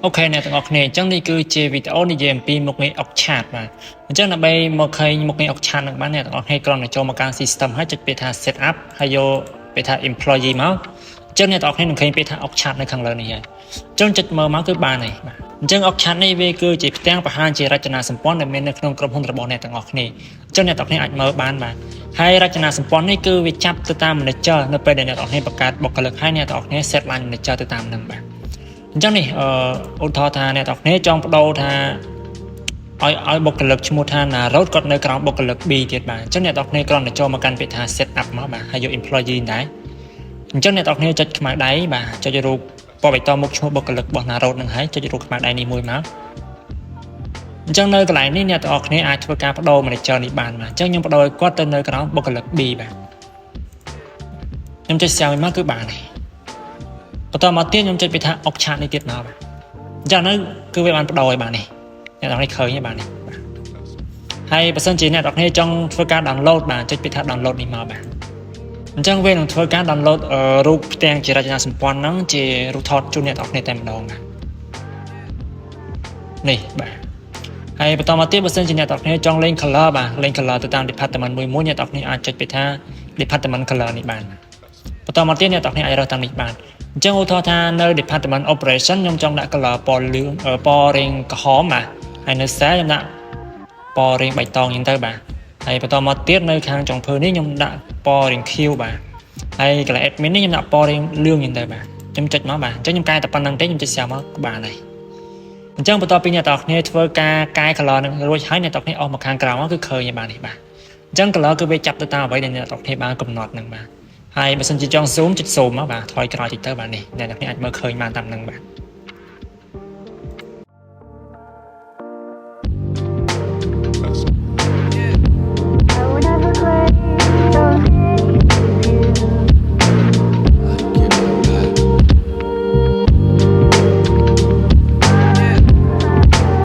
អូខេអ្នកទាំងអស់គ្នាអញ្ចឹងនេះគឺជាវីដេអូនិយាយអំពីមុខងារអុកឆាតបាទអញ្ចឹងដើម្បីមកឃើញមុខងារអុកឆាតនឹងបានអ្នកទាំងអស់គ្នាគ្រាន់តែចូលមកកាន់ system ហើយចុចពាក្យថា set up ហើយយកពាក្យថា employee មកអញ្ចឹងអ្នកទាំងអស់គ្នានឹងឃើញពាក្យថាអុកឆាតនៅខាងលើនេះហើយអញ្ចឹងចុចមើលមកគឺបានហើយបាទអញ្ចឹងអុកឆាតនេះវាគឺជាផ្ទាំងបង្ហាញជារចនាសម្ព័ន្ធដែលមាននៅក្នុងក្រុមហ៊ុនរបស់អ្នកទាំងអស់គ្នាអញ្ចឹងអ្នកទាំងអស់គ្នាអាចមើលបានបាទហើយរចនាសម្ព័ន្ធនេះគឺវាចាប់ទៅតាម manager នៅពេលដែលអ្នកទាំងអស់គ្នាបង្កើតបុគ្គលិកហើយអ្នកទាំងអស់គ្នា set line manager ទៅតាមនឹងបាទអញ្ចឹងនេះឧទាហរណ៍ថាអ្នកទាំងអស់គ្នាចង់បដូរថាឲ្យបុគ្គលិកឈ្មោះថា Narod គាត់នៅក្រោមបុគ្គលិក B ទៀតបាទអញ្ចឹងអ្នកទាំងអស់គ្នាគ្រាន់តែចូលមកកាន់ពាក្យថា set up មកបាទហើយយក employee ដែរអញ្ចឹងអ្នកទាំងអស់គ្នាចុចខ្មៅដៃបាទចុចរូបពណ៌បៃតងមុខឈ្មោះបុគ្គលិករបស់ Narod នឹងហើយចុចរូបខ្មៅដៃនេះមួយមកអញ្ចឹងនៅកន្លែងនេះអ្នកទាំងអស់គ្នាអាចធ្វើការបដូរ manager នេះបានបាទអញ្ចឹងខ្ញុំបដូរឲ្យគាត់ទៅនៅក្រោមបុគ្គលិក B បាទខ្ញុំចុច save មកគឺបានហើយបន្តមកទៀតខ្ញុំចុចពាក្យថាអុកឆាតនេះទៀតមកបាទអញ្ចឹងហ្នឹងគឺវាបានបដូរឲ្យបាននេះអ្នកទាំងនេះឃើញហើយបាទនេះបាទហើយបើសិនជាអ្នកទាំងនេះចង់ធ្វើការ download បាទចុចពាក្យថា download នេះមកបាទអញ្ចឹងវានឹងធ្វើការ download រូបផ្ទាំងជារចនាសម្ព័ន្ធហ្នឹងជារូបថតជូនអ្នកទាំងនេះតែម្ដងបាទនេះបាទហើយបន្តមកទៀតបើសិនជាអ្នកទាំងនេះចង់លេង color បាទលេង color ទៅតាម department មួយអ្នកទាំងនេះអាចចុចពាក្យថា department color នេះបានបន្តមកទៀតអ្នកទាំងនេះអាចរើសតាមនេះបានអញ្ចឹងឧទាហរណ៍ថានៅ department operation ខ្ញុំចង់ដាក់ color ពណ៌លឿងពណ៌រែងក្រហមបាទហើយនៅ cell ខ្ញុំដាក់ពណ៌រែងបៃតងអញ្ចឹងទៅបាទហើយបន្តមកទៀតនៅខាងចុងភៅនេះខ្ញុំដាក់ពណ៌រែងខៀវបាទហើយកន្លែង admin នេះខ្ញុំដាក់ពណ៌រែងលឿងអញ្ចឹងទៅបាទខ្ញុំចុចមកបាទអញ្ចឹងខ្ញុំកែតែប៉ុណ្្នឹងទេខ្ញុំចុច save មកក៏បានហើយអញ្ចឹងបន្ទាប់ពីអ្នកទាំងគ្នាធ្វើការកែ color នឹងរួចហើយអ្នកទាំងគ្នាអស់មកខាងក្រៅមកគឺឃើញហើយបាទនេះបាទអញ្ចឹង color គឺវាចាប់ទៅតាមអ្វីដែលអ្នកទាំងគ្នាបានកំណត់ហ្នឹងបាទហើយបើសិនជាចង់ zoom ចុច zoom មកបាទថយក្រោយតិចទៅបាទនេះអ្នកទាំងគ្នាអាចមើលឃើញបានតាមហ្នឹងបាទ